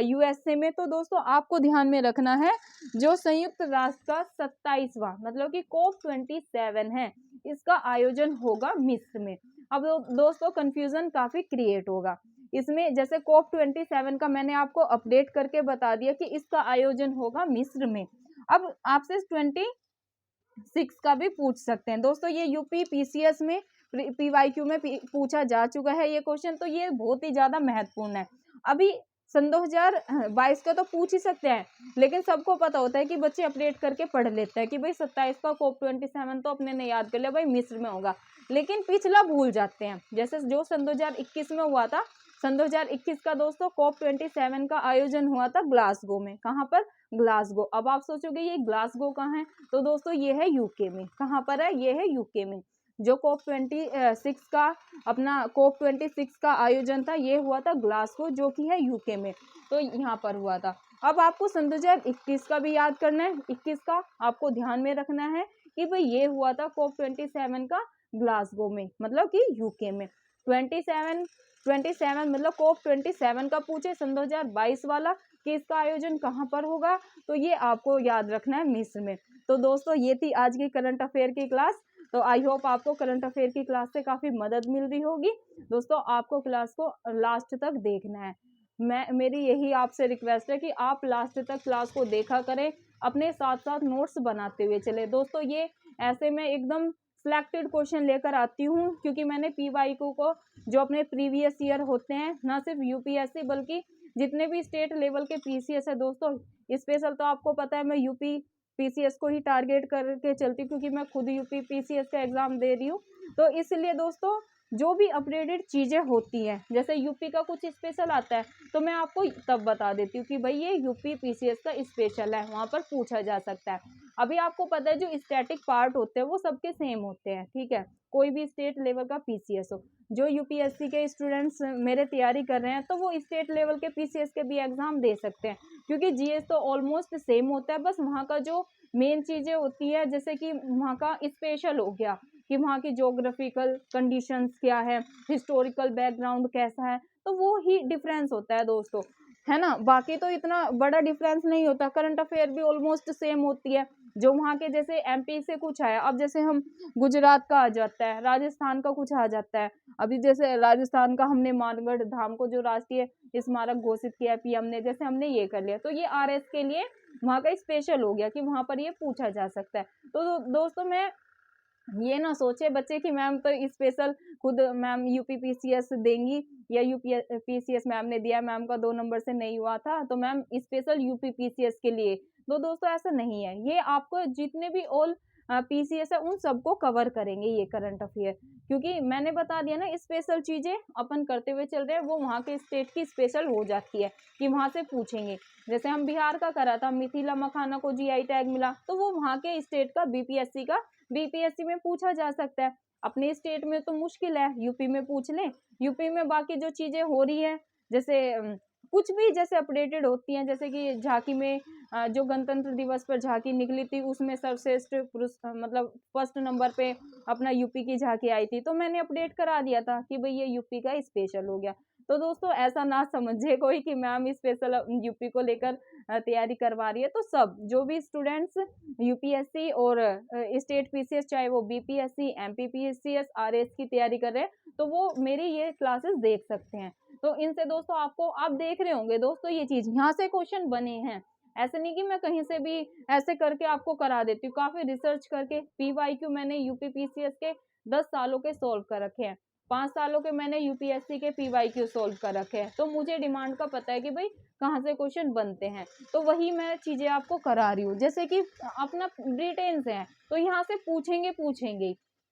यूएसए में। तो दोस्तों आपको ध्यान में रखना है जो संयुक्त राष्ट्र का 27वां मतलब कि COP27 है इसका आयोजन होगा मिस्र में। अब दोस्तों कंफ्यूजन काफी क्रिएट होगा इसमें। जैसे COP27 का मैंने आपको अपडेट करके बता दिया कि इसका आयोजन होगा मिस्र में। अब आपसे 26 का भी पूछ सकते हैं दोस्तों। ये यूपी पीसीएस में PYQ में पूछा जा चुका है ये क्वेश्चन, तो ये बहुत ही ज्यादा महत्वपूर्ण है। अभी सन 2022 का तो पूछ ही सकते हैं, लेकिन सबको पता होता है कि बच्चे अपडेट करके पढ़ लेते हैं कि भाई 27 का COP27 तो अपने ने याद कर लिया भाई मिस्र में होगा, लेकिन पिछला भूल जाते हैं। जैसे जो सन 2021 में हुआ था, सन 2021 का दोस्तों COP27 का आयोजन हुआ था ग्लासगो में। कहाँ पर? ग्लासगो। अब आप सोचोगे ये ग्लासगो कहाँ है? तो दोस्तों ये है यूके में। कहाँ पर है? ये है यूके में। जो COP26 का अपना COP26 का आयोजन था ये हुआ था ग्लासगो, जो कि है यूके में। तो यहाँ पर हुआ था। अब आपको सन 2021 का भी याद करना है। 21 का आपको ध्यान में रखना है कि भाई ये हुआ था COP27 का ग्लासगो में मतलब कि यूके में। 27 मतलब COP27 का पूछे सन 2022 वाला कि इसका आयोजन कहाँ पर होगा, तो ये आपको याद रखना है मिस्र में। तो दोस्तों ये थी आज की करंट अफेयर की क्लास। तो आई होप आपको करंट अफेयर की क्लास से काफी मदद मिल रही होगी। दोस्तों आपको क्लास को लास्ट तक देखना है। मेरी यही आपसे रिक्वेस्ट है कि आप लास्ट तक क्लास को देखा करें, अपने साथ साथ नोट्स बनाते हुए चले। दोस्तों ये ऐसे में एकदम सिलेक्टेड क्वेश्चन लेकर आती हूँ, क्योंकि मैंने PYQ को जो अपने प्रीवियस ईयर होते हैं, ना सिर्फ यूपीएससी बल्कि जितने भी स्टेट लेवल के पीसीएस है दोस्तों, स्पेशल तो आपको पता है मैं यूपी पीसीएस को ही टारगेट करके चलती हूँ, क्योंकि मैं खुद यूपी पीसीएस का एग्जाम दे रही हूँ। तो इसलिए दोस्तों जो भी अपडेटेड चीज़ें होती हैं, जैसे यूपी का कुछ स्पेशल आता है तो मैं आपको तब बता देती हूँ कि भाई ये यूपी पीसीएस का स्पेशल है, वहाँ पर पूछा जा सकता है। अभी आपको पता है जो स्टैटिक पार्ट होते हैं वो सबके सेम होते हैं, ठीक है, कोई भी स्टेट लेवल का पीसीएस हो। जो यूपीएससी के स्टूडेंट्स मेरे तैयारी कर रहे हैं तो वो स्टेट लेवल के पीसीएस के भी एग्जाम दे सकते हैं, क्योंकि जीएस तो ऑलमोस्ट सेम होता है। बस वहाँ का जो मेन चीज़ें होती है, जैसे कि वहाँ का स्पेशल हो गया कि वहाँ की ज्योग्राफिकल कंडीशंस क्या है, हिस्टोरिकल बैकग्राउंड कैसा है, तो वो ही डिफरेंस होता है दोस्तों। है ना। बाकी तो इतना बड़ा डिफरेंस नहीं होता, करंट अफेयर भी ऑलमोस्ट सेम होती है। जो वहाँ के जैसे एमपी से कुछ आया, अब जैसे हम गुजरात का आ जाता है, राजस्थान का कुछ आ जाता है। अभी जैसे राजस्थान का हमने मानगढ़ धाम को जो राष्ट्रीय स्मारक घोषित किया पीएम ने, जैसे हमने ये कर लिया, तो ये आरएस के लिए वहाँ का स्पेशल हो गया कि वहाँ पर ये पूछा जा सकता है। तो दोस्तों मैं ये ना सोचे बच्चे कि मैम तो स्पेशल खुद मैम यूपीपीसीएस देंगी या यूपीपीसीएस मैम ने दिया, मैम का 2 नंबर से नहीं हुआ था तो मैम स्पेशल यूपीपीसीएस के लिए। तो दोस्तों ऐसा नहीं है, ये आपको जितने भी ऑल पीसीएस है उन सबको कवर करेंगे ये करंट अफेयर, क्योंकि मैंने बता दिया ना स्पेशल चीजें अपन करते हुए चल रहे हैं, वो वहाँ के स्टेट की स्पेशल हो जाती है कि वहां से पूछेंगे। जैसे हम बिहार का करा था, मिथिला मखाना को जीआई टैग मिला, तो वो वहाँ के स्टेट का बीपीएससी में पूछा जा सकता है। अपने स्टेट में तो मुश्किल है, यूपी में पूछ लें। यूपी में बाकी जो चीजें हो रही है, जैसे कुछ भी जैसे अपडेटेड होती हैं, जैसे कि झांकी में जो गणतंत्र दिवस पर झांकी निकली थी, उसमें सर्वश्रेष्ठ मतलब फर्स्ट नंबर पे अपना यूपी की झांकी आई थी, तो मैंने अपडेट करा दिया था कि भाई ये यूपी का स्पेशल हो गया। तो दोस्तों ऐसा ना समझे कोई कि मैम स्पेशल यूपी को लेकर तैयारी करवा रही है। तो सब जो भी स्टूडेंट्स यूपीएससी और स्टेट पीसीएस, चाहे वो बीपीएससी, एमपीपीसीएस, आरएस की तैयारी कर रहे हैं, तो वो मेरी ये क्लासेस देख सकते हैं। तो इनसे दोस्तों आपको, आप देख रहे होंगे दोस्तों ये चीज, यहाँ से क्वेश्चन बने हैं। ऐसे नहीं कि मैं कहीं से भी ऐसे करके आपको करा देती हूँ, काफी रिसर्च करके पीवाईक्यू मैंने यूपीपीसीएस के 10 सालों के सोल्व कर रखे हैं, 5 सालों के मैंने यूपीएससी के पीवाईक्यू सोल्व कर रखे हैं। तो मुझे डिमांड का पता है कि भाई कहाँ से क्वेश्चन बनते हैं, तो वही मैं चीजें आपको करा रही हूँ। जैसे कि अपना ब्रिटेन से है, तो यहाँ से पूछेंगे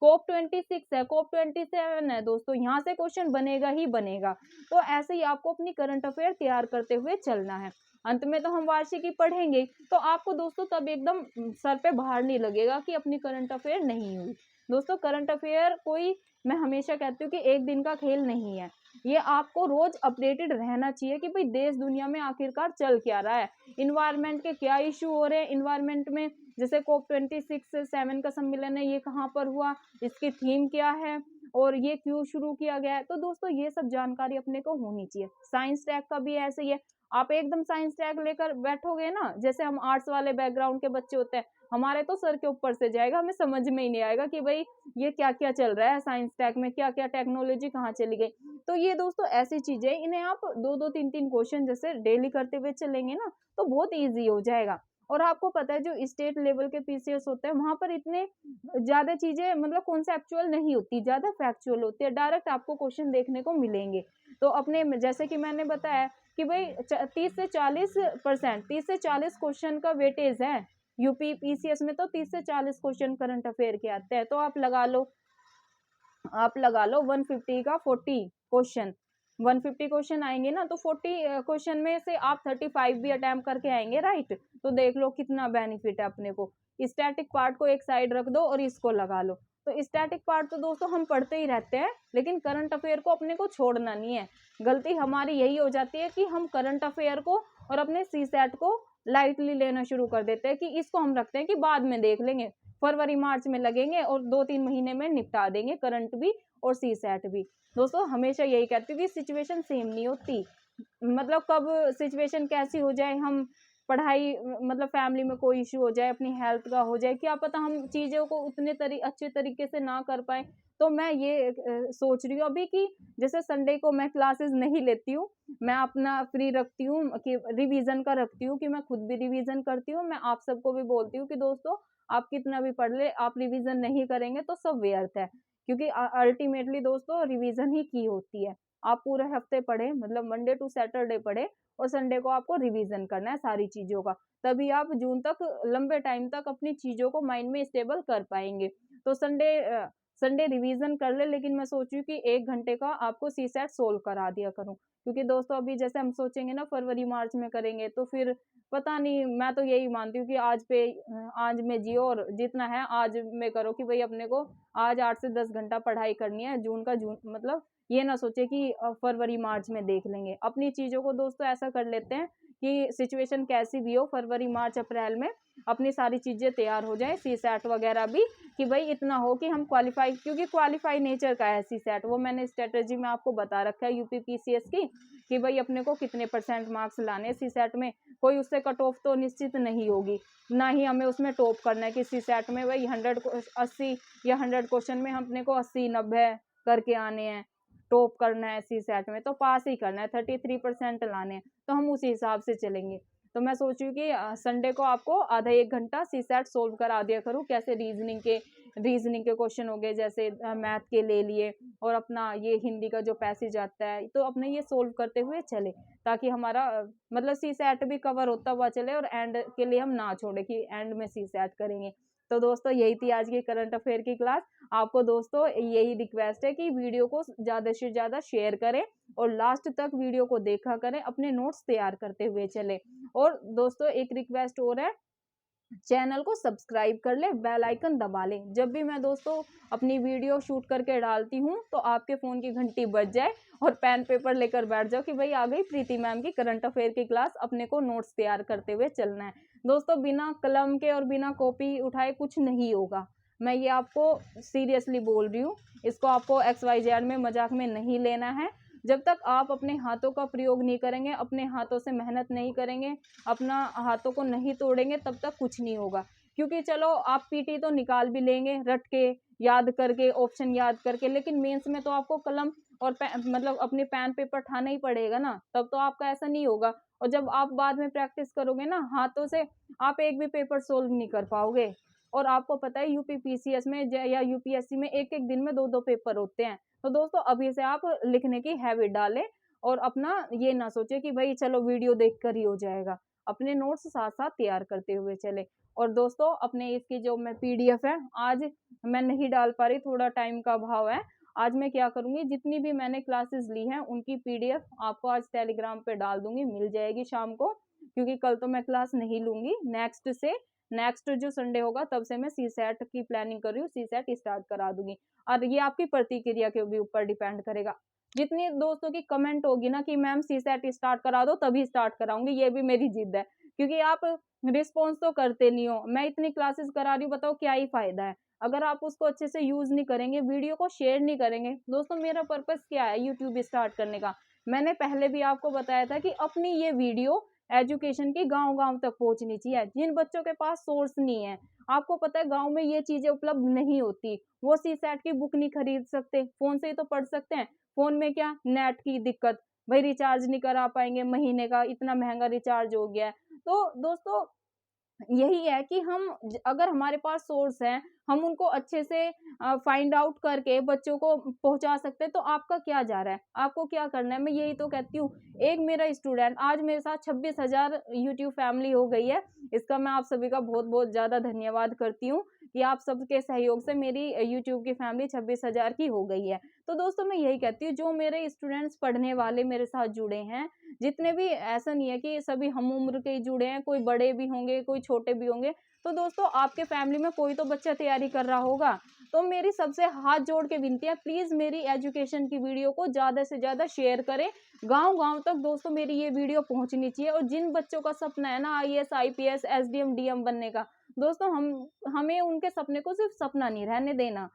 कोप 26 है, कोप 27 है दोस्तों, यहाँ से क्वेश्चन बनेगा ही बनेगा। तो ऐसे ही आपको अपनी करंट अफेयर तैयार करते हुए चलना है। अंत में तो हम वार्षिकी पढ़ेंगे, तो आपको दोस्तों तब एकदम सर पे भार नहीं लगेगा कि अपनी करंट अफेयर नहीं हुई। दोस्तों करंट अफेयर कोई, मैं हमेशा कहती हूँ कि एक दिन का खेल नहीं है, ये आपको रोज अपडेटेड रहना चाहिए कि भाई देश दुनिया में आखिरकार चल क्या रहा है, इन्वायरमेंट के क्या इशू हो रहे हैं, इन्वायरमेंट में जैसे कोप 26-7 का सम्मेलन है, ये कहाँ पर हुआ, इसकी थीम क्या है और ये क्यों शुरू किया गया है। तो दोस्तों ये सब जानकारी अपने को होनी चाहिए। साइंस टैग का भी ऐसे ही है, आप एकदम साइंस टैग लेकर बैठोगे ना, जैसे हम आर्ट्स वाले बैकग्राउंड के बच्चे होते हैं, हमारे तो सर के ऊपर से जाएगा, हमें समझ में ही नहीं आएगा कि भाई ये क्या क्या चल रहा है साइंस टैग में, क्या क्या टेक्नोलॉजी कहाँ चली गई। तो ये दोस्तों ऐसी चीजें, इन्हें आप 2-2 3-3 क्वेश्चन जैसे डेली करते हुए चलेंगे ना, तो बहुत ईजी हो जाएगा। और आपको पता है जो स्टेट लेवल के पीसीएस होते हैं, वहां पर इतने ज्यादा चीजें मतलब कॉन्सेप्चुअल नहीं होती, ज्यादा फैक्चुअल होती है, डायरेक्ट आपको क्वेश्चन देखने को मिलेंगे। तो अपने जैसे कि मैंने बताया कि भाई 30 से 40 क्वेश्चन का वेटेज है यूपी पीसीएस में, तो 30 से 40 क्वेश्चन करंट अफेयर के आते हैं। तो आप लगा लो 150 का 40 क्वेश्चन, 150 क्वेश्चन आएंगे ना, तो 40 क्वेश्चन में से आप 35 भी अटेम्प्ट करके आएंगे, राइट। तो देख लो कितना बेनिफिट है अपने को। स्टैटिक पार्ट को एक साइड रख दो और इसको लगा लो। तो स्टैटिक पार्ट तो दोस्तों हम पढ़ते ही रहते हैं, लेकिन करंट अफेयर को अपने को छोड़ना नहीं है। गलती हमारी यही हो जाती है कि हम करंट अफेयर को और अपने सीसैट को लाइटली लेना शुरू कर देते हैं, कि इसको हम रखते हैं कि बाद में देख लेंगे, फरवरी मार्च में लगेंगे और 2-3 महीने में निपटा देंगे करंट भी और सीसैट भी। दोस्तों हमेशा यही कहती हूँ कि सिचुएशन सेम नहीं होती, मतलब कब सिचुएशन कैसी हो जाए, हम पढ़ाई मतलब फैमिली में कोई इशू हो जाए, अपनी हेल्थ का हो जाए, क्या पता हम चीज़ों को उतने अच्छे तरीके से ना कर पाए। तो मैं ये सोच रही हूँ अभी कि जैसे संडे को मैं क्लासेस नहीं लेती हूँ, मैं अपना फ्री रखती हूँ कि रिवीजन का रखती हूँ, कि मैं खुद भी रिवीजन करती हूँ। मैं आप सबको भी बोलती हूँ कि दोस्तों आप कितना भी पढ़ ले, आप रिवीजन नहीं करेंगे तो सब व्यर्थ है, क्योंकि अल्टीमेटली दोस्तों रिवीजन ही की होती है। आप पूरे हफ्ते पढ़े, मतलब मंडे टू सैटरडे पढ़े, और संडे को आपको रिवीजन करना है सारी चीजों का, तभी आप जून तक लंबे टाइम तक अपनी चीजों को माइंड में स्टेबल कर पाएंगे। तो संडे रिवीजन कर ले, लेकिन मैं सोच रही हूँ कि 1 घंटे का आपको सीसैट सोल्व करा दिया करूँ, क्योंकि दोस्तों अभी जैसे हम सोचेंगे ना फरवरी मार्च में करेंगे, तो फिर पता नहीं, मैं तो यही मानती हूँ कि आज में जियो और जितना है आज में करो, कि भाई अपने को आज 8 से 10 घंटा पढ़ाई करनी है, जून का जून, मतलब ये ना सोचे कि फरवरी मार्च में देख लेंगे। अपनी चीजों को दोस्तों ऐसा कर लेते हैं कि सिचुएशन कैसी भी हो, फरवरी मार्च अप्रैल में अपनी सारी चीज़ें तैयार हो जाए, सी सेट वगैरह भी, कि भाई इतना हो कि हम क्वालिफाई, क्योंकि क्वालिफाई नेचर का है सी सेट, वो मैंने स्ट्रेटजी में आपको बता रखा है यूपीपीसीएस की, कि भाई अपने को कितने % मार्क्स लाने सी सेट में, कोई उससे कट ऑफ तो निश्चित नहीं होगी, ना ही हमें उसमें टॉप करना है कि सी सेट में भाई 80 या 100 क्वेश्चन में अपने को 80-90 करके आने हैं, टॉप करना है सी सेट में, तो पास ही करना है, 33% लाने हैं, तो हम उसी हिसाब से चलेंगे। तो मैं सोच रही हूँ कि संडे को आपको आधा 1 घंटा सी सेट सोल्व करा दिया करूँ, कैसे रीजनिंग के क्वेश्चन हो गए, जैसे मैथ के ले लिए, और अपना ये हिंदी का जो पैसेज आता है, तो अपने ये सोल्व करते हुए चले, ताकि हमारा मतलब सी सेट भी कवर होता हुआ चले, और एंड के लिए हम ना छोड़े कि एंड में सी सेट करेंगे। तो दोस्तों यही थी आज की करंट अफेयर की क्लास। आपको दोस्तों यही रिक्वेस्ट है कि वीडियो को ज़्यादा से ज़्यादा शेयर करें और लास्ट तक वीडियो को देखा करें, अपने नोट्स तैयार करते हुए चले। और दोस्तों एक रिक्वेस्ट और है, चैनल को सब्सक्राइब कर ले, बेल आइकन दबा ले, जब भी मैं दोस्तों अपनी वीडियो शूट करके डालती हूँ तो आपके फ़ोन की घंटी बज जाए और पेन पेपर लेकर बैठ जाओ कि भाई आ गई प्रीति मैम की करंट अफेयर की क्लास, अपने को नोट्स तैयार करते हुए चलना है। दोस्तों बिना कलम के और बिना कॉपी उठाए कुछ नहीं होगा, मैं ये आपको सीरियसली बोल रही हूँ, इसको आपको XYZ में मजाक में नहीं लेना है। जब तक आप अपने हाथों का प्रयोग नहीं करेंगे, अपने हाथों से मेहनत नहीं करेंगे, अपना हाथों को नहीं तोड़ेंगे, तब तक कुछ नहीं होगा। क्योंकि चलो आप पीटी तो निकाल भी लेंगे रट के, याद करके, ऑप्शन याद करके, लेकिन मेंस में तो आपको कलम और मतलब अपने पेन पेपर ठाना ही पड़ेगा ना, तब तो आपका ऐसा नहीं होगा। और जब आप बाद में प्रैक्टिस करोगे ना हाथों से, आप एक भी पेपर सोल्व नहीं कर पाओगे। और आपको पता है यूपीपीसीएस में या यूपीएससी में एक एक दिन में 2-2 पेपर होते हैं। तो दोस्तों अभी से आप लिखने की हैबिट डालें, और अपना ये ना सोचे कि भाई चलो वीडियो देखकर ही हो जाएगा, अपने नोट्स साथ साथ तैयार करते हुए चले। और दोस्तों अपने इसकी जो मैं पीडीएफ है, आज मैं नहीं डाल पा रही, थोड़ा टाइम का अभाव है। आज मैं क्या करूंगी, जितनी भी मैंने क्लासेस ली हैं उनकी पीडीएफ आपको आज टेलीग्राम पे डाल दूंगी, मिल जाएगी शाम को, क्योंकि कल तो मैं क्लास नहीं लूंगी। नेक्स्ट जो संडे होगा तब से मैं सी सेट की प्लानिंग कर रही हूँ, सी सेट स्टार्ट करा दूंगी। और ये आपकी प्रतिक्रिया के भी ऊपर डिपेंड करेगा। जितनी दोस्तों की कमेंट होगी ना कि मैम सी सेट स्टार्ट करा दो, तभी स्टार्ट कराऊंगी, ये भी मेरी जिद है, क्योंकि आप रिस्पॉन्स तो करते नहीं हो। मैं इतनी क्लासेस करा रही हूँ, बताओ क्या ही फायदा है अगर आप उसको अच्छे से यूज नहीं करेंगे, वीडियो को शेयर नहीं करेंगे। दोस्तों मेरा पर्पस क्या है यूट्यूब स्टार्ट करने का, मैंने पहले भी आपको बताया था कि अपनी ये वीडियो एजुकेशन की गांव-गांव तक पहुंचनी चाहिए, जिन बच्चों के पास सोर्स नहीं है। आपको पता है गांव में ये चीजें उपलब्ध नहीं होती, वो सी सेट की बुक नहीं खरीद सकते, फोन से ही तो पढ़ सकते हैं। फोन में क्या, नेट की दिक्कत, भाई रिचार्ज नहीं करा पाएंगे, महीने का इतना महंगा रिचार्ज हो गया है। तो दोस्तों यही है कि अगर हमारे पास सोर्स है, हम उनको अच्छे से फाइंड आउट करके बच्चों को पहुंचा सकते हैं, तो आपका क्या जा रहा है, आपको क्या करना है। मैं यही तो कहती हूँ, एक मेरा स्टूडेंट आज मेरे साथ 26,000 यूट्यूब फैमिली हो गई है, इसका मैं आप सभी का बहुत बहुत ज़्यादा धन्यवाद करती हूँ कि आप सबके सहयोग से मेरी यूट्यूब की फैमिली 26,000 की हो गई है। तो दोस्तों मैं यही कहती हूँ, जो मेरे स्टूडेंट्स पढ़ने वाले मेरे साथ जुड़े हैं, जितने भी, ऐसा नहीं है कि सभी हम उम्र के ही जुड़े हैं, कोई बड़े भी होंगे, कोई छोटे भी होंगे। तो दोस्तों आपके फैमिली में कोई तो बच्चा तैयारी कर रहा होगा, तो मेरी सबसे हाथ जोड़ के विनती है, प्लीज़ मेरी एजुकेशन की वीडियो को ज़्यादा से ज़्यादा शेयर करें, गाँव-गाँव तक दोस्तों मेरी ये वीडियो पहुँचनी चाहिए। और जिन बच्चों का सपना है ना आईएएस, आईपीएस, एसडीएम, डीएम बनने का, दोस्तों हमें उनके सपने को सिर्फ सपना नहीं रहने देना,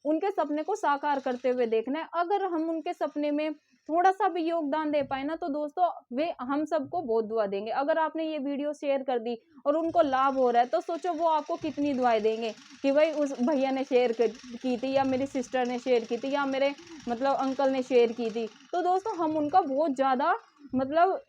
उनके सपने को साकार करते हुए देखना है। अगर हम उनके सपने में थोड़ा-सा भी योगदान दे पाए ना, तो दोस्तों वे हम सबको बहुत दुआ देंगे। अगर आपने ये वीडियो शेयर कर दी और उनको लाभ हो रहा है, तो सोचो वो आपको कितनी दुआएँ देंगे कि भाई उस भैया ने शेयर की थी, या मेरी सिस्टर ने शेयर की थी, या मेरे मतलब अंकल ने शेयर की थी। तो दोस्तों हम उनका बहुत ज़्यादा मतलब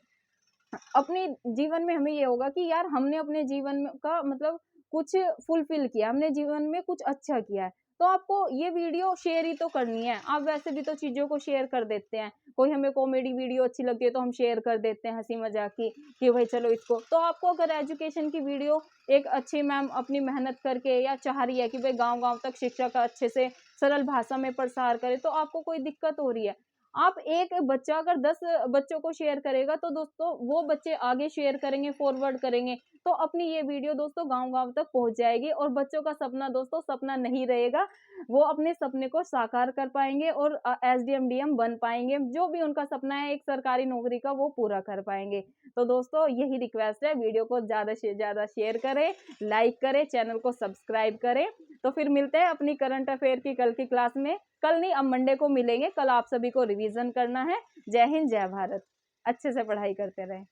अपने जीवन में हमें ये होगा कि यार हमने अपने जीवन में का मतलब कुछ फुलफिल किया, हमने जीवन में कुछ अच्छा किया है। तो आपको ये वीडियो शेयर ही तो करनी है। आप वैसे भी तो चीज़ों को शेयर कर देते हैं। कोई हमें कॉमेडी वीडियो अच्छी लगती है तो हम शेयर कर देते हैं हँसी मज़ाक की, कि भाई चलो इसको। तो आपको अगर एजुकेशन की वीडियो एक अच्छी मैम अपनी मेहनत करके या चाह रही है कि भाई गाँव-गाँव तक शिक्षा का अच्छे से सरल भाषा में प्रसार करे, तो आपको कोई दिक्कत हो रही है, आप एक बच्चा अगर 10 बच्चों को शेयर करेगा तो दोस्तों वो बच्चे आगे शेयर करेंगे, फॉरवर्ड करेंगे, तो अपनी ये वीडियो दोस्तों गाँव-गाँव तक पहुँच जाएगी और बच्चों का सपना दोस्तों सपना नहीं रहेगा। वो अपने सपने को साकार कर पाएँगे और एसडीएम, डीएम बन पाएँगे। जो भी उनका सपना है एक सरकारी नौकरी का वो पूरा कर पाएँगे। तो दोस्तों यही रिक्वेस्ट है, वीडियो को ज़्यादा से ज़्यादा शेयर करें, लाइक करें, चैनल को सब्सक्राइब करें। तो फिर मिलते हैं अपनी करंट अफेयर की कल की क्लास में। कल नहीं, अब मंडे को मिलेंगे। कल आप सभी को रिवीजन करना है। जय हिंद, जय भारत। अच्छे से पढ़ाई करते रहें।